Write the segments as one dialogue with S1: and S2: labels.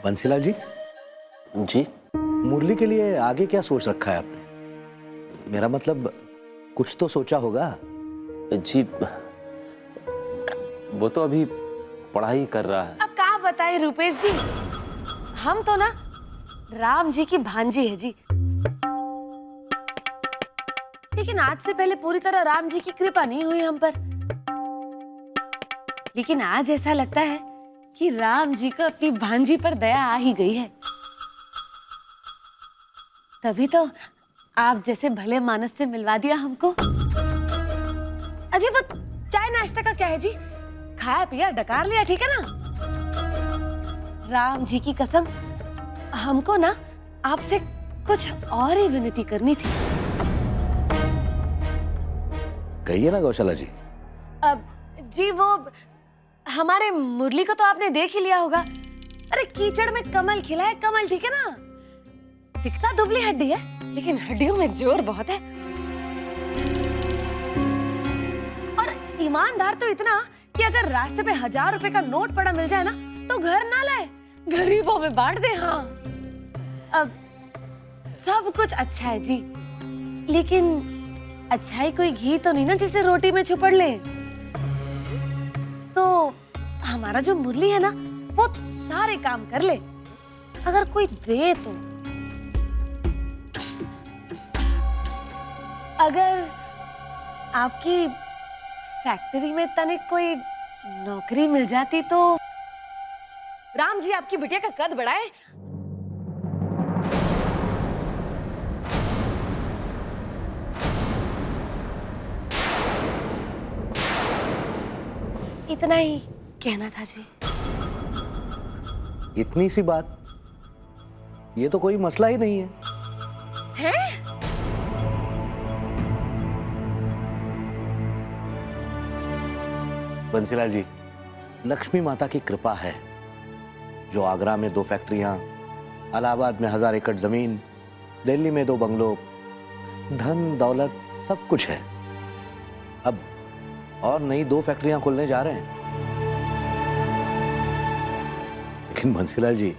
S1: बंसीलाल जी।
S2: जी
S1: मुरली के लिए आगे क्या सोच रखा है आपने? मेरा मतलब कुछ तो सोचा होगा।
S2: जी, वो तो अभी पढ़ाई कर रहा है।
S3: अब क्या बताए रुपेश जी, हम तो ना राम जी की भांजी है जी। लेकिन आज से पहले पूरी तरह राम जी की कृपा नहीं हुई हम पर। लेकिन आज ऐसा लगता है कि राम जी को अपनी भांजी पर दया आ ही गई है। तभी तो आप जैसे भले मानस से मिलवा दिया हमको। अजी वो चाय नाश्ता का क्या है जी? खाया पिया डकार लिया, ठीक है ना? राम जी की कसम, हमको ना आपसे कुछ और ही विनती करनी थी।
S1: कहिए ना गौशाला जी।
S3: अब जी वो हमारे मुरली को तो आपने देख ही लिया होगा। अरे कीचड़ में कमल खिला है, कमल, ठीक है ना? दिखता दुबली हड्डी है लेकिन हड्डियों में जोर बहुत है। और ईमानदार तो इतना कि अगर रास्ते पे 1000 रुपए का नोट पड़ा मिल जाए ना तो घर ना लाए, गरीबों में बांट दे। हाँ, अब सब कुछ अच्छा है जी, लेकिन अच्छाई कोई घी तो नहीं ना जिसे रोटी में छुपड़ ले। तो हमारा जो मुरली है ना वो सारे काम कर ले, अगर कोई दे तो। अगर आपकी फैक्ट्री में तनिक कोई नौकरी मिल जाती तो राम जी आपकी बिटिया का कद बढ़ाए। इतना ही कहना था जी।
S1: इतनी सी बात, ये तो कोई मसला ही नहीं है।
S3: हैं?
S1: बंसीलाल जी, लक्ष्मी माता की कृपा है जो आगरा में 2 फैक्ट्रियां, इलाहाबाद में 1000 एकड़ जमीन, दिल्ली में 2 बंगलो, धन दौलत सब कुछ है। अब और नई 2 फैक्ट्रियां खुलने जा रहे हैं। लेकिन बंसीलाल जी,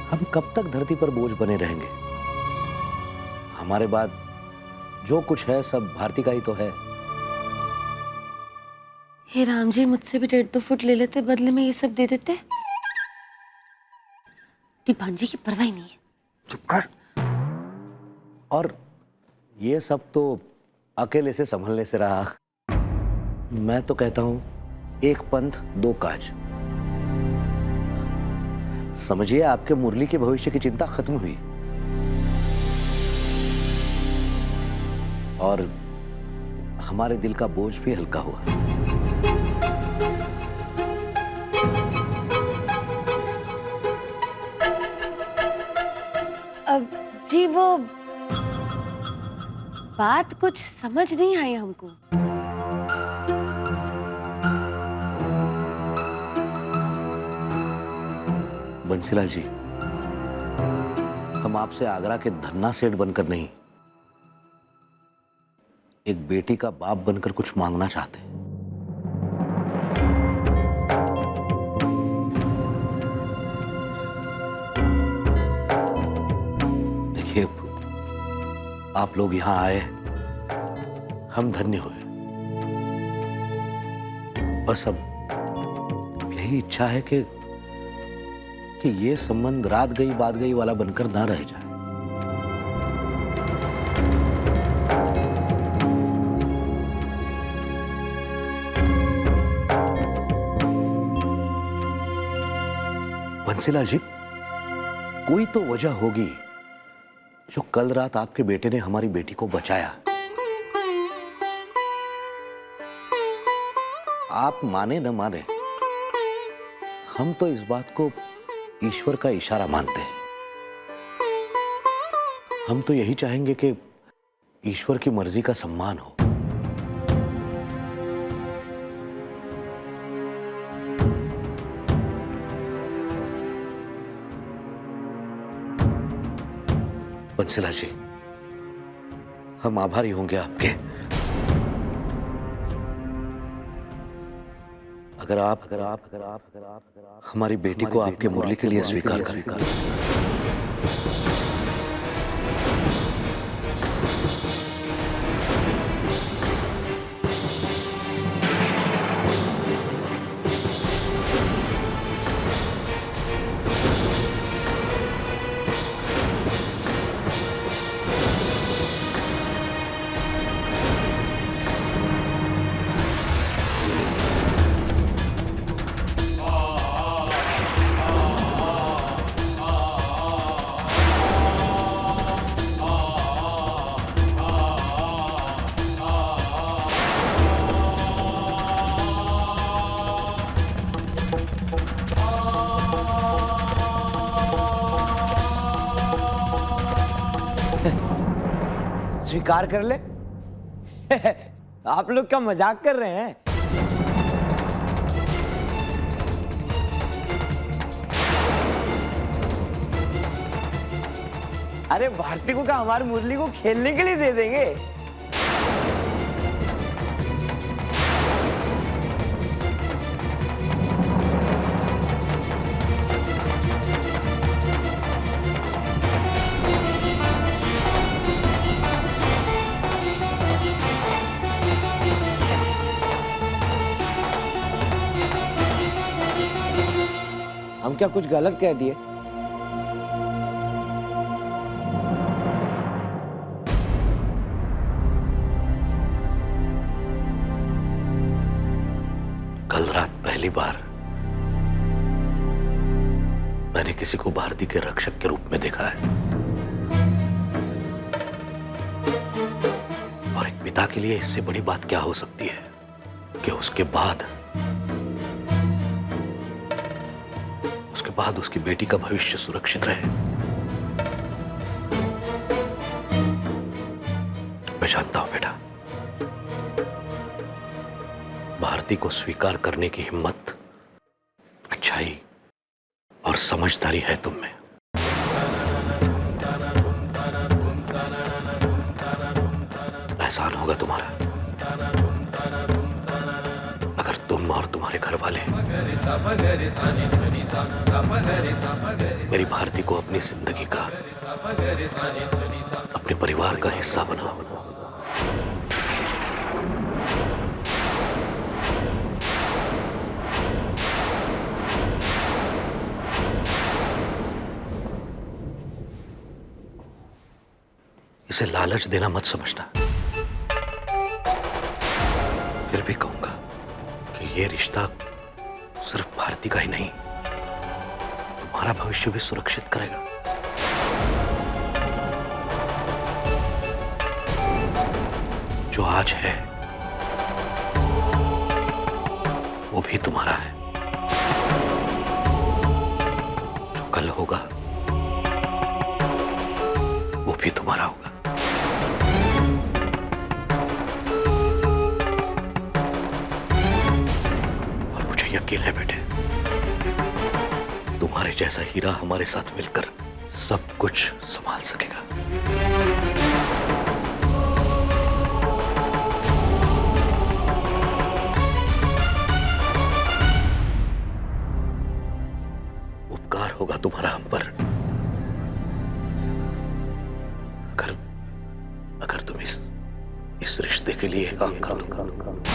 S1: हम कब तक धरती पर बोझ बने रहेंगे? हमारे बाद जो कुछ है सब भारती का ही तो है।
S3: हे राम जी, मुझसे भी 1.5-2 फुट ले लेते, बदले में ये सब दे देते। भांजी की परवाह नहीं है।
S1: चुप कर। और ये सब तो अकेले से संभलने से रहा। मैं तो कहता हूं 1 पंथ 2 काज। समझिए, आपके मुरली के भविष्य की चिंता खत्म हुई और हमारे दिल का बोझ भी हल्का हुआ।
S3: अब जी वो बात कुछ समझ नहीं आई हमको।
S1: बंसीलाल जी, हम आपसे आगरा के धन्ना सेठ बनकर नहीं, एक बेटी का बाप बनकर कुछ मांगना चाहते हैं। देखिए, आप लोग यहां आए, हम धन्य हुए। बस अब यही इच्छा है कि ये संबंध रात गई बात गई वाला बनकर ना रह जाए। बंसीलाल जी, कोई तो वजह होगी जो कल रात आपके बेटे ने हमारी बेटी को बचाया। आप माने न माने, हम तो इस बात को ईश्वर का इशारा मानते हैं। हम तो यही चाहेंगे कि ईश्वर की मर्जी का सम्मान हो। बंसीलाल जी, हम आभारी होंगे आपके अगर आप हमारी बेटी को आपके मुरली के लिए स्वीकार करें,
S4: स्वीकार कर ले। आप लोग क्या मजाक कर रहे हैं? अरे भारती को क्या हमारी मुरली को खेलने के लिए दे देंगे? हम क्या कुछ गलत कह दिए?
S1: कल रात पहली बार मैंने किसी को भारती के रक्षक के रूप में देखा है, और एक पिता के लिए इससे बड़ी बात क्या हो सकती है कि उसके बाद उसकी बेटी का भविष्य सुरक्षित रहे। मैं जानता हूं बेटा, भारती को स्वीकार करने की हिम्मत, अच्छाई और समझदारी है तुम में। एहसान होगा तुम्हारा अगर तुम और तुम्हारे घर वाले मेरी भारती को अपनी जिंदगी का, अपने परिवार का हिस्सा बनाओ। इसे लालच देना मत समझना। फिर भी कहूंगा कि ये रिश्ता सिर्फ भारती का ही नहीं, तुम्हारा भविष्य भी सुरक्षित करेगा। जो आज है वो भी तुम्हारा है, जो कल होगा वो भी तुम्हारा होगा। यकीन है बेटे, तुम्हारे जैसा हीरा हमारे साथ मिलकर सब कुछ संभाल सकेगा। उपकार होगा तुम्हारा हम पर अगर तुम इस रिश्ते के लिए हाँ कर दो।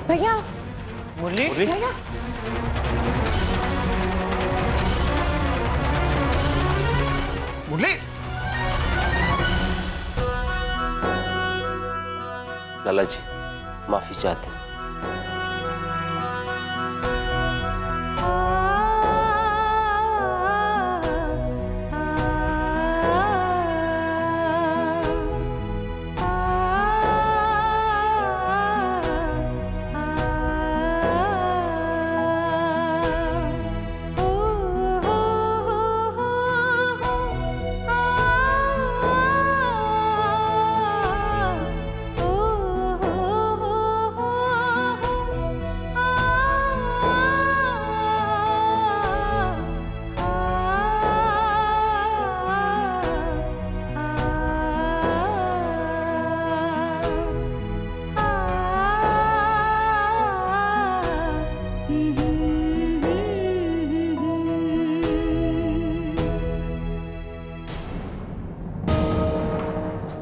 S3: भैया,
S4: मुरली,
S3: भैया,
S5: मुरली,
S2: लाला जी माफी चाहते हैं।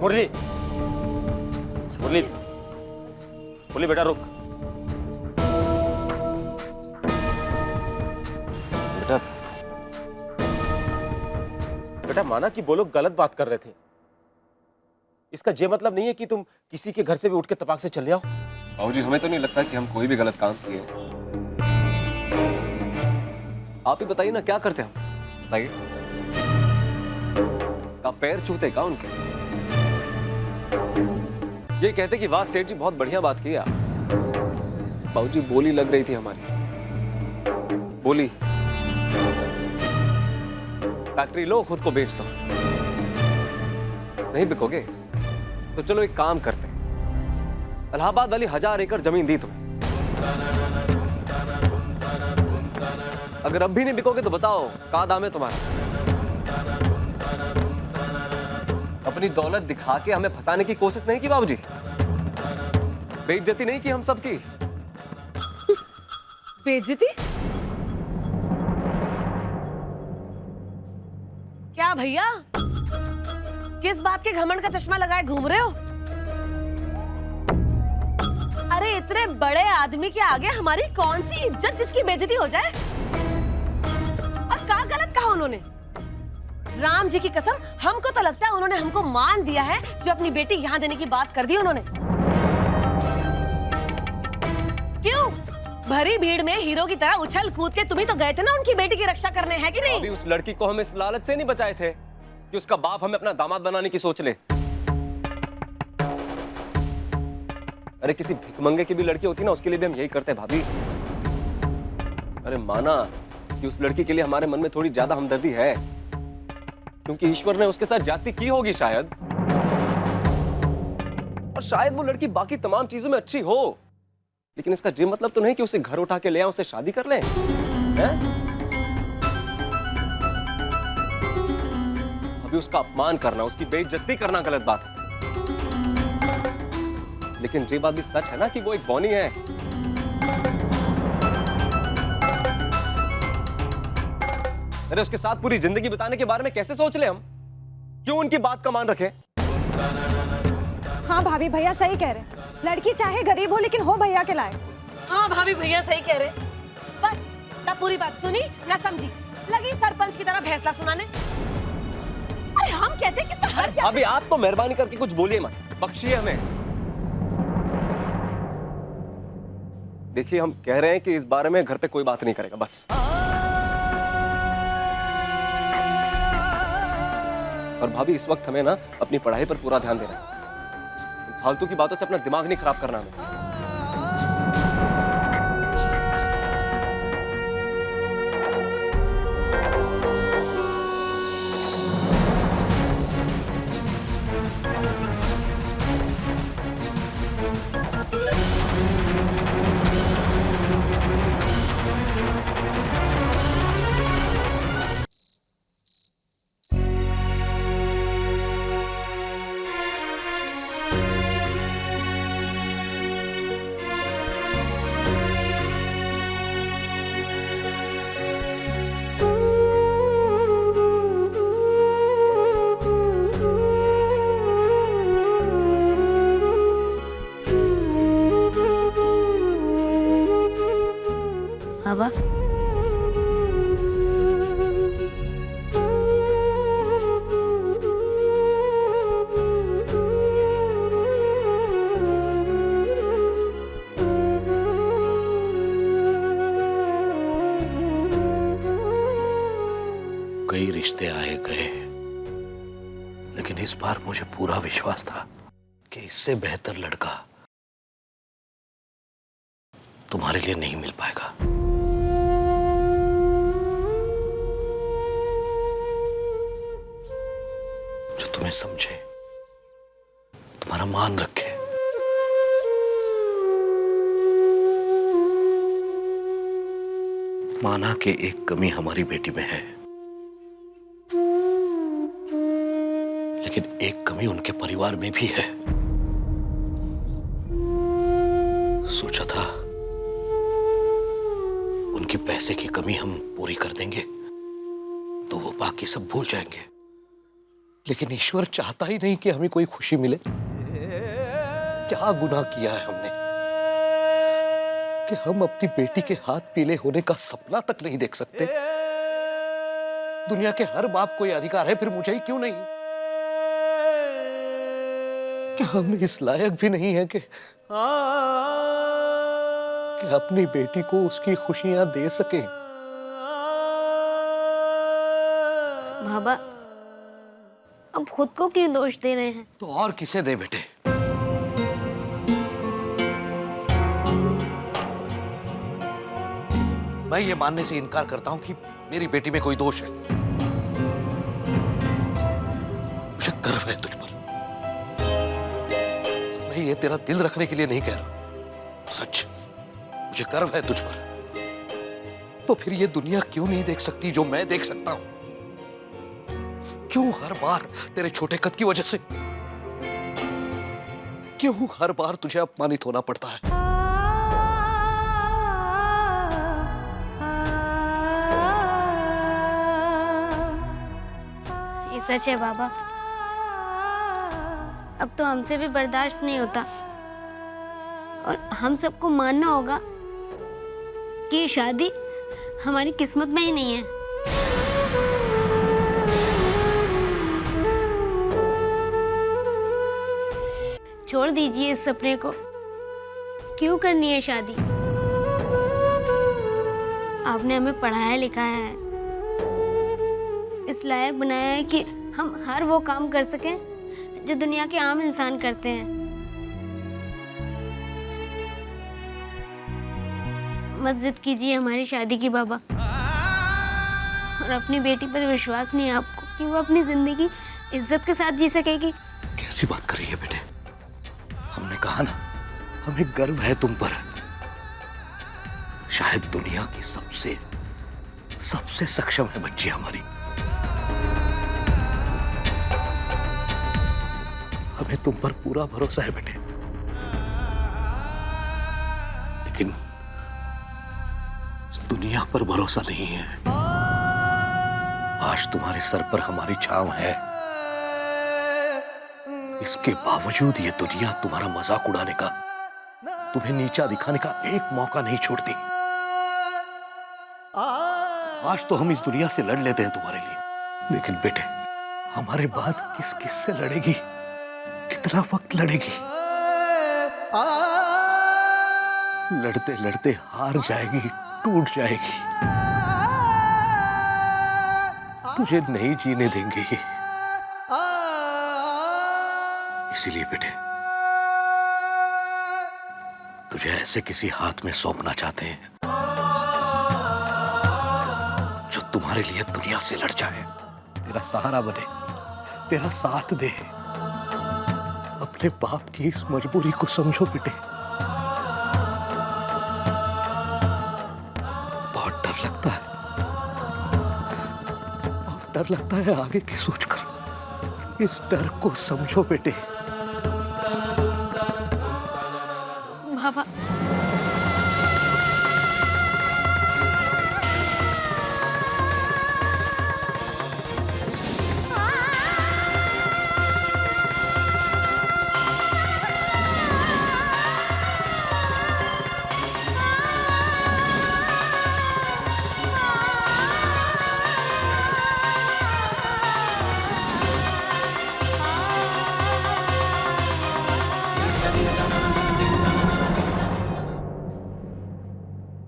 S2: मुरली, मुरली, मुरली बेटा रुक। बेटा, बेटा माना कि वो लोग गलत बात कर रहे थे। इसका ये मतलब नहीं है कि तुम किसी के घर से भी उठ के तपाक से चले आओ।
S6: बाबूजी, हमें तो नहीं लगता कि हम कोई भी गलत काम किए। आप ही बताइए ना, क्या करते हम? बताइए। का पैर छूते का उनके? ये कहते कि वाह सेठ जी बहुत बढ़िया बात की आप। बाबूजी, बोली लग रही थी हमारी। बोली, फैक्ट्री लो, खुद को बेच दो। नहीं बिकोगे तो चलो एक काम करते हैं, इलाहाबाद वाली 1000 एकड़ जमीन दी तुम्हें। अगर अब भी नहीं बिकोगे तो बताओ क्या दाम है तुम्हारा? अपनी दौलत दिखा के हमें फंसाने की कोशिश नहीं की बाबूजी। बेइज्जती नहीं की हम सबकी।
S3: बेइज्जती? क्या भैया, किस बात के घमंड का चश्मा लगाए घूम रहे हो? अरे इतने बड़े आदमी के आगे हमारी कौन सी इज्जत जिसकी बेइज्जती हो जाए? और क्या गलत कहा उन्होंने? राम जी की कसम, हमको तो लगता है उन्होंने हमको मान दिया है जो अपनी बेटी यहाँ देने की बात कर दी उन्होंने। क्यों? भरी भीड़ में हीरो की तरह उछल कूद के तुम ही तो गए थे ना उनकी बेटी की रक्षा करने, है कि नहीं?
S6: अभी उस लड़की को हम इस लालच से नहीं बचाए थे कि उसका बाप हमें अपना दामाद बनाने की सोच ले। अरे किसी भिखमंगे की भी लड़की होती ना, उसके लिए भी हम यही करते भाभी। अरे माना कि उस लड़की के लिए हमारे मन में थोड़ी ज्यादा हमदर्दी है, क्योंकि ईश्वर ने उसके साथ जाति की होगी शायद, और शायद वो लड़की बाकी तमाम चीजों में अच्छी हो, लेकिन इसका ये मतलब तो नहीं कि उसे घर उठा के ले आए, उससे शादी कर लें, हैं? अभी उसका अपमान करना, उसकी बेइज्जती करना गलत बात है, लेकिन ये बात भी सच है ना कि वो एक बौनी है। अरे उसके साथ पूरी जिंदगी बिताने के बारे में कैसे सोच ले हम? क्यों उनकी बात का मान रखे?
S7: हाँ भाभी, भैया सही कह रहे हैं। लड़की चाहे गरीब हो लेकिन हो भैया के लायक।
S3: हाँ भाभी, भैया सही कह रहे। बस ना पूरी बात सुनी ना समझी, लगी सरपंच की तरह फैसला सुनाने। अरे हम कहते हैं कि इसका हर क्या?
S6: अभी आप तो मेहरबानी करके कुछ बोलिए मत, बख्शिए हमें। देखिए, हम कह रहे हैं कि इस बारे में घर पे कोई बात नहीं करेगा, बस। और भाभी, इस वक्त हमें ना अपनी पढ़ाई पर पूरा ध्यान देना है। फालतू की बातों से अपना दिमाग नहीं खराब करना हमें।
S3: बाबा,
S1: कई रिश्ते आए गए, लेकिन इस बार मुझे पूरा विश्वास था कि इससे बेहतर लड़का तुम्हारे लिए नहीं मिल पाएगा। जो तुम्हें समझे, तुम्हारा मान रखे, माना कि एक कमी हमारी बेटी में है, लेकिन एक कमी उनके परिवार में भी है। सोचा था उनकी पैसे की कमी हम पूरी कर देंगे तो वो बाकी सब भूल जाएंगे, लेकिन ईश्वर चाहता ही नहीं कि हमें कोई खुशी मिले। क्या गुनाह किया है हमने कि हम अपनी बेटी के हाथ पीले होने का सपना तक नहीं देख सकते? दुनिया के हर बाप को यह अधिकार है, फिर मुझे ही क्यों नहीं? क्या हम इस लायक भी नहीं है कि अपनी बेटी को उसकी खुशियां दे सके?
S8: बाबा, अब खुद को क्यों दोष दे रहे हैं?
S1: तो और किसे दे बेटे? मैं ये मानने से इनकार करता हूं कि मेरी बेटी में कोई दोष है। मुझे गर्व है तुझ पर। मैं ये तेरा दिल रखने के लिए नहीं कह रहा, सच मुझे गर्व है तुझ पर। तो फिर ये दुनिया क्यों नहीं देख सकती जो मैं देख सकता हूं? क्यों हर बार तेरे छोटे कद की वजह से, क्यों हर बार तुझे अपमानित होना पड़ता है?
S8: ये सच है बाबा, अब तो हमसे भी बर्दाश्त नहीं होता और हम सबको मानना होगा कि ये शादी हमारी किस्मत में ही नहीं है। छोड़ दीजिए इस सपने को, क्यों करनी है शादी? आपने हमें पढ़ाया लिखाया है, इस लायक बनाया है कि हम हर वो काम कर सकें जो दुनिया के आम इंसान करते हैं। मत जिद कीजिए हमारी शादी की बाबा, और अपनी बेटी पर विश्वास नहीं है आपको कि वो अपनी जिंदगी इज्जत के साथ जी सकेगी?
S1: कैसी बात कर रही है बेटे? हमने कहा ना, हमें गर्व है तुम पर। शायद दुनिया की सबसे सक्षम है बच्ची हमारी। हमें तुम पर पूरा भरोसा है बेटे, लेकिन इस दुनिया पर भरोसा नहीं है। आज तुम्हारे सर पर हमारी छांव है, इसके बावजूद ये दुनिया तुम्हारा मजाक उड़ाने का, तुम्हें नीचा दिखाने का एक मौका नहीं छोड़ती। आज तो हम इस दुनिया से लड़ लेते हैं तुम्हारे लिए, लेकिन बेटे हमारे बाद किस किस से लड़ेगी, कितना वक्त लड़ेगी? लड़ते लड़ते हार जाएगी, टूट जाएगी। तुझे नहीं जीने देंगे ये। इसीलिए बेटे तुझे ऐसे किसी हाथ में सौंपना चाहते हैं जो तुम्हारे लिए दुनिया से लड़ जाए, तेरा सहारा बने, तेरा साथ दे। अपने बाप की इस मजबूरी को समझो बेटे। बहुत डर लगता है, बहुत डर लगता है आगे की सोचकर। इस डर को समझो बेटे।